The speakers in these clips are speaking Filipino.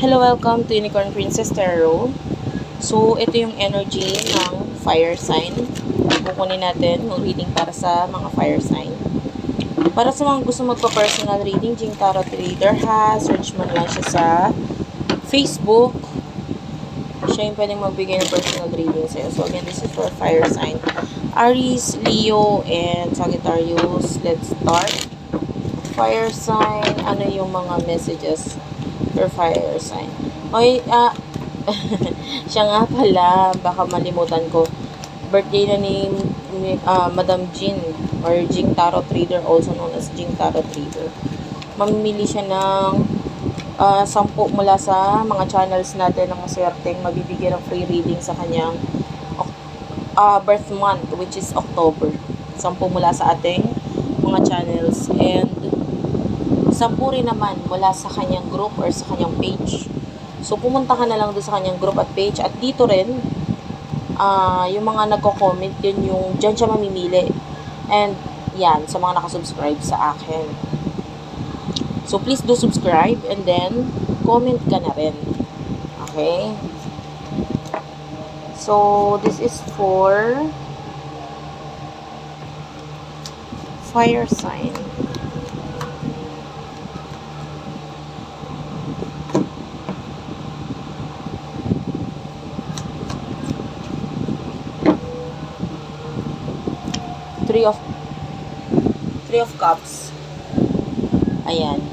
Hello, welcome to Unicorn Princess Tarot. So, ito yung energy ng fire sign. Kukunin natin yung reading para sa mga fire sign. Para sa mga gusto magpa-personal reading, Jing Tarot Reader ha, search mo lang siya sa Facebook. Siya yung pwedeng magbigay ng personal reading sa'yo. So, again, this is for fire sign. Aries, Leo, and Sagittarius. Let's start. Fire sign, ano yung mga messages for fire sign? Okay, siya nga pala, baka malimutan ko. Birthday na ni Madam Jing, or Jing Tarot Reader, also known as Jing Tarot Reader. Mamimili siya ng 10 mula sa mga channels natin ng maswerteng mabibigyan ng free reading sa kanyang birth month, which is October. 10 mula sa ating mga channels, and 10 rin naman mula sa kanyang group or sa kanyang page. So, pumunta ka na lang doon sa kanyang group at page. At dito rin, yung mga nagko-comment, yun yung dyan siya mamimili. And, yan, sa mga nakasubscribe sa akin. So, please do subscribe and then, comment ka na rin. Okay? So, this is for fire sign. Three of Cups. Ayan.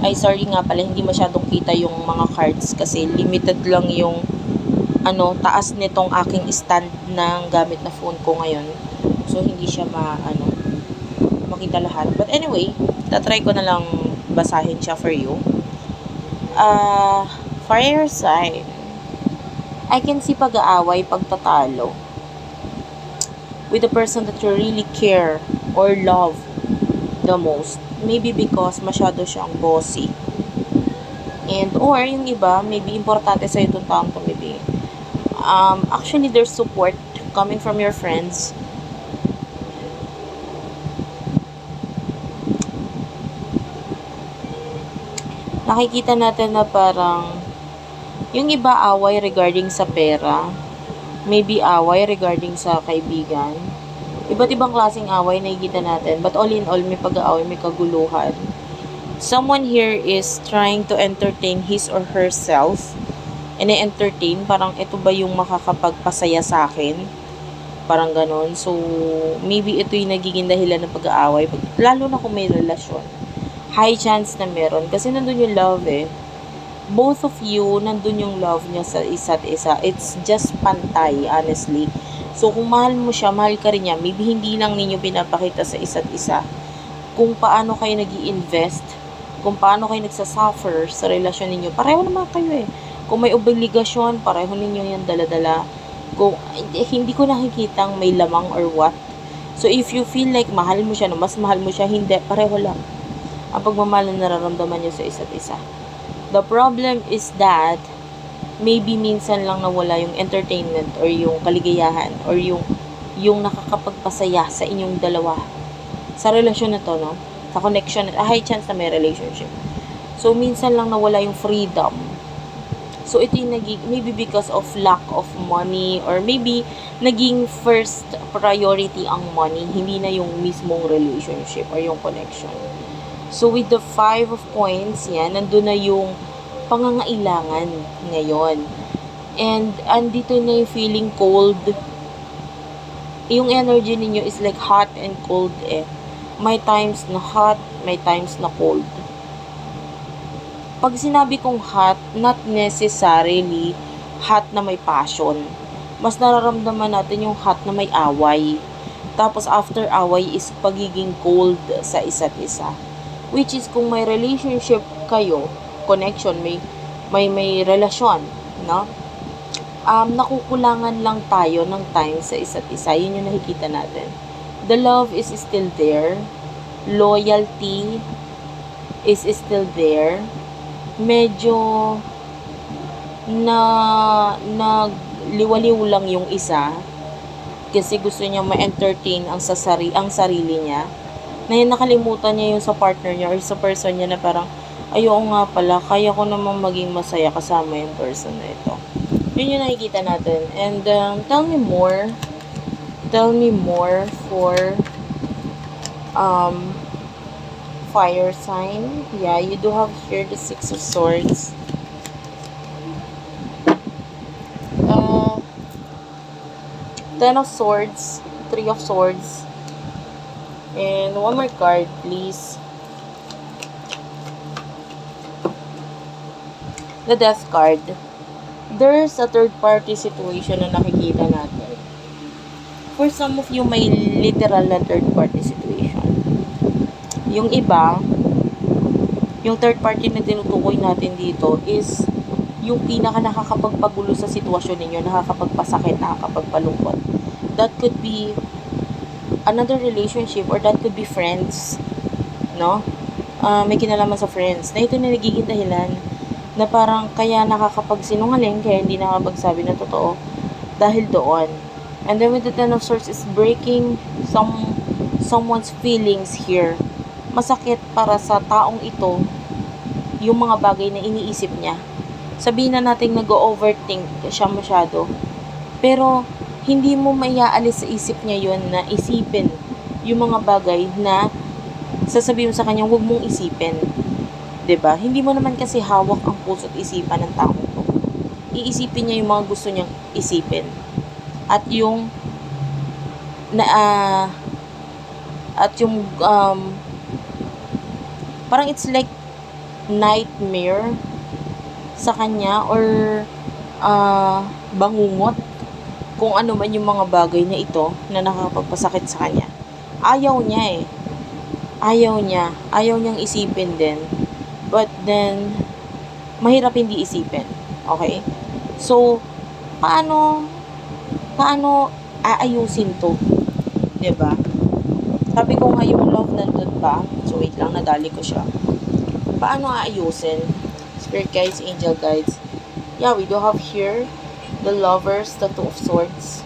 Ay, sorry nga pala, hindi masyadong kita yung mga cards kasi limited lang yung taas nitong aking stand ng gamit na phone ko ngayon. So, hindi siya makita lahat. But anyway, tatry ko na lang basahin siya for you. Fire sign. I can see pag-aaway, pagtatalo with the person that you really care or love the most. Maybe because masyado siyang bossy. And or yung iba, maybe importante sa itong taong to, maybe. Actually, there's support coming from your friends. Nakikita natin na parang yung iba away regarding sa pera. Maybe away regarding sa kaibigan. Iba't ibang klaseng away nakikita natin. But all in all, may pag-aaway, may kaguluhan. Someone here is trying to entertain his or herself. And i-entertain, parang ito ba yung makakapagpasaya sa akin? Parang ganon. So, maybe ito yung nagiging dahilan ng pag-aaway. Lalo na kung may relasyon. High chance na meron. Kasi nandun yung love eh. Both of you, nandun yung love niya sa isa't isa. It's just pantay, honestly. So, kung mahal mo siya, mahal ka rin niya. Maybe hindi lang ninyo pinapakita sa isa't isa kung paano kayo nag-i-invest, kung paano kayo nagsasuffer sa relasyon ninyo. Pareho naman kayo eh. Kung may obligasyon, pareho ninyo yan dala-dala. Kung hindi ko nakikitang may lamang or what. So, if you feel like mahal mo siya, no, mas mahal mo siya, hindi, pareho lang. Ang pagmamahal na nararamdaman niyo sa isa't isa. The problem is that maybe minsan lang nawala yung entertainment or yung kaligayahan or yung nakakapagpasaya sa inyong dalawa sa relasyon na to, no? Sa connection, high chance na may relationship. So, minsan lang nawala yung freedom. So, ito yung maybe because of lack of money or maybe naging first priority ang money, hindi na yung mismong relationship or yung connection. So, with the 5 of coins, yan, nandun na yung pangangailangan ngayon. And, andito na yung feeling cold. Yung energy ninyo is like hot and cold eh. May times na hot, may times na cold. Pag sinabi kong hot, not necessarily hot na may passion. Mas nararamdaman natin yung hot na may away. Tapos, after away is pagiging cold sa isa't isa. Which is kung may relationship kayo, connection, may relasyon, no? Nakukulangan lang tayo ng time sa isa't isa. Yun yung nakikita natin. The love is still there. Loyalty is still there. Medyo liwaliw lang yung isa kasi gusto niya ma-entertain ang sarili niya. Na nakalimutan niya yung sa partner niya or sa person niya na parang Ay, oo nga pala, kaya ko namang maging masaya kasama yung person na ito. Yun yung nakikita natin. And tell me more. Tell me more for um, fire sign. Yeah, you do have here the Six of Swords. Uh, Ten of Swords, Three of Swords. And one more card, please. The Death card. There's a third party situation na nakikita natin. For some of you, may literal na third party situation. Yung iba, yung third party na tinutukoy natin dito is yung pinaka nakakapagpagulo sa sitwasyon ninyo, nakakapagpasakit, nakakapagpalungkot. That could be another relationship or that could be friends, no? May kinalaman sa friends na ito na nagiging dahilan na parang kaya nakakapagsinungaling, kaya hindi nakapagsabi ng totoo dahil doon. And then with the Ten of Swords is breaking someone's feelings here. Masakit para sa taong ito yung mga bagay na iniisip niya. Sabihin na natin nag-overthink siya masyado. Pero hindi mo maiaalis sa isip niya yun na isipin yung mga bagay na sasabihin mo sa kanya, huwag mong isipin. 'Di ba? Hindi mo naman kasi hawak ang puso at isipan ng tao to. Iisipin niya yung mga gusto niyang isipin. At yung parang it's like nightmare sa kanya or bangungot kung ano man yung mga bagay na ito na nakakapagpasakit sa kanya. Ayaw niya eh. Ayaw niyang isipin din. But then, mahirap hindi isipin. Okay? So, paano aayusin to? 'Di ba? Sabi ko nga yung love nandun pa. So, wait lang, nadali ko siya. Paano aayusin? Spirit guides, angel guides. Yeah, we do have here the Lovers, the Two of Swords.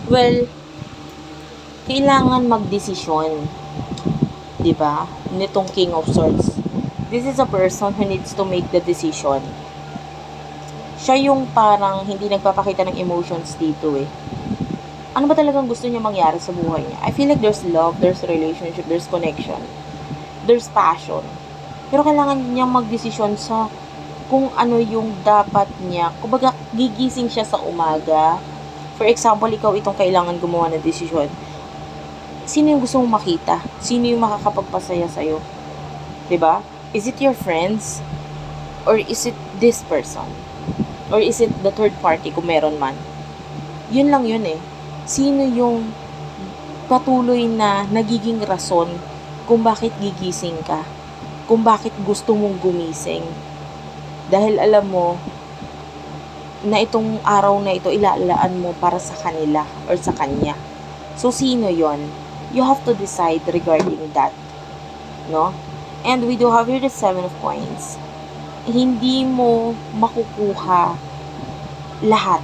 Well, kailangan magdesisyon, 'di ba? Nitong King of Swords. This is a person who needs to make the decision. Siya yung parang hindi nagpapakita ng emotions dito eh. Ano ba talagang gusto niya mangyari sa buhay niya? I feel like there's love, there's relationship, there's connection, there's passion. Pero kailangan niya magdesisyon sa kung ano yung dapat niya. Kumbaga, gigising siya sa umaga. For example, ikaw itong kailangan gumawa ng desisyon. Sino yung gusto mong makita? Sino yung makakapagpasaya sa'yo? 'Di ba? Is it your friends? Or is it this person? Or is it the third party kung meron man? Yun lang yun eh. Sino yung patuloy na nagiging rason kung bakit gigising ka? Kung bakit gusto mong gumising? Dahil alam mo na itong araw na ito ilalaan mo para sa kanila or sa kanya. So, sino yon? You have to decide regarding that. No? And we do have here the Seven of Coins. Hindi mo makukuha lahat.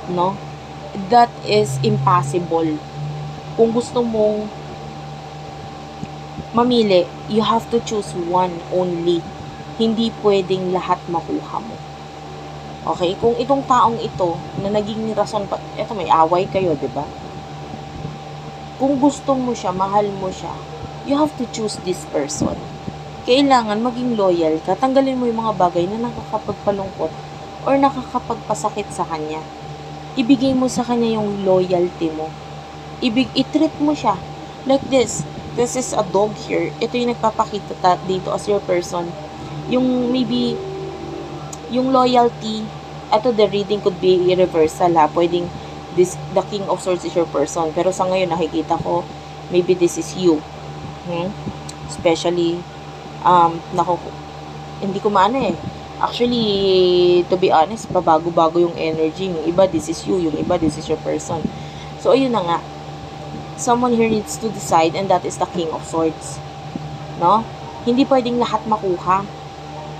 No? That is impossible. Kung gusto mong mamili, you have to choose one only. Hindi pwedeng lahat makuha mo. Okay? Kung itong taong ito, na naging rason pa, eto may away kayo, di ba? Kung gusto mo siya, mahal mo siya, you have to choose this person. Kailangan maging loyal ka. Tanggalin mo yung mga bagay na nakakapagpalungkot or nakakapagpasakit sa kanya. Ibigay mo sa kanya yung loyalty mo. I-treat mo siya. Like this. This is a dog here. Ito yung nagpapakita dito as your person. Yung maybe yung loyalty, ito the reading could be reversal ha. Pwedeng the King of Swords is your person. Pero sa ngayon nakikita ko, maybe this is you. Especially, hindi ko maano eh. Actually, to be honest, pabago-bago yung energy. Yung iba, this is you. Yung iba, this is your person. So, ayun na nga. Someone here needs to decide and that is the King of Swords. No? Hindi pwedeng lahat makuha.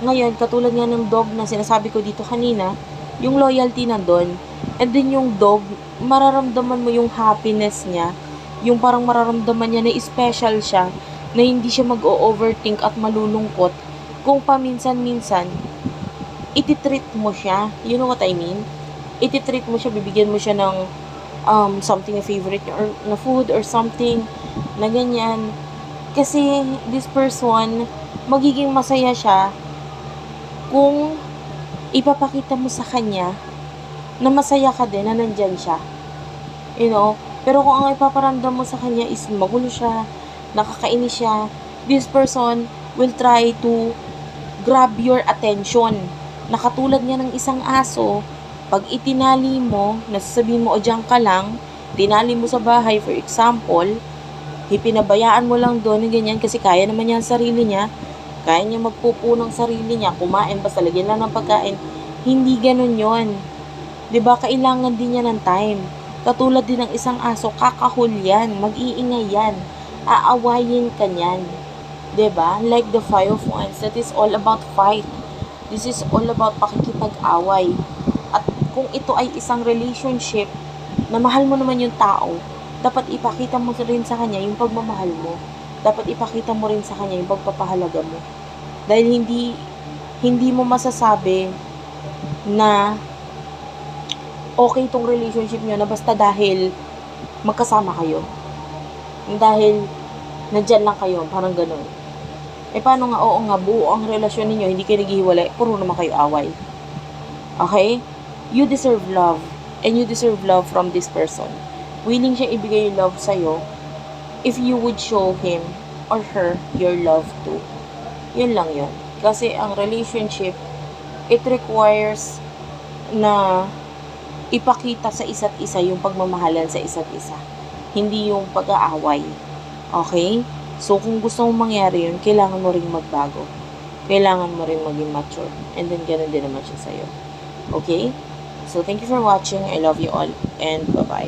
Ngayon, katulad nga ng dog na sinasabi ko dito kanina, yung loyalty nandun. And then yung dog, mararamdaman mo yung happiness niya, yung parang mararamdaman niya na special siya, na hindi siya mag-o-overthink at malulungkot kung paminsan-minsan, ititreat mo siya. You know what I mean? Ititreat mo siya, bibigyan mo siya ng something na favorite niya, or na food or something na ganyan. Kasi this person, magiging masaya siya kung ipapakita mo sa kanya na masaya ka din, na nandyan siya. You know? Pero kung ang ipaparamdam mo sa kanya is magulo siya, nakakainis siya, this person will try to grab your attention. Nakatulad niya ng isang aso, pag itinali mo, nasasabihin mo, o diyan ka lang, tinali mo sa bahay, for example, pinabayaan mo lang doon, ganyan, kasi kaya naman niya ang sarili niya, kaya niya magpupo ng sarili niya, kumain, basta lagyan lang ng pagkain. Hindi ganun yon. 'Di ba? Kailangan din niya ng time. Katulad din ng isang aso, kakahol yan, mag-iingay yan, aawayin ka niyan. 'Di ba? Like the Five of Wands, that is all about fight. This is all about pakikipag-away. At kung ito ay isang relationship na mahal mo naman yung tao, dapat ipakita mo rin sa kanya yung pagmamahal mo. Dapat ipakita mo rin sa kanya yung pagpapahalaga mo. Dahil hindi mo masasabi na okay tong relationship nyo na basta dahil magkasama kayo. Dahil nandyan lang kayo, parang ganun. Paano nga, oo nga, buo ang relasyon ninyo, hindi kayo naghihiwalay, puro naman kayo away. Okay? You deserve love. And you deserve love from this person. Willing siya ibigay yung love sa'yo if you would show him or her your love too. Yun lang yun. Kasi ang relationship, it requires na ipakita sa isa't isa yung pagmamahalan sa isa't isa. Hindi yung pag-aaway. Okay? So, kung gusto mong mangyari yun, kailangan mo ring magbago. Kailangan mo ring maging mature. And then, ganun din naman siya sa'yo. Okay? So, thank you for watching. I love you all. And bye-bye.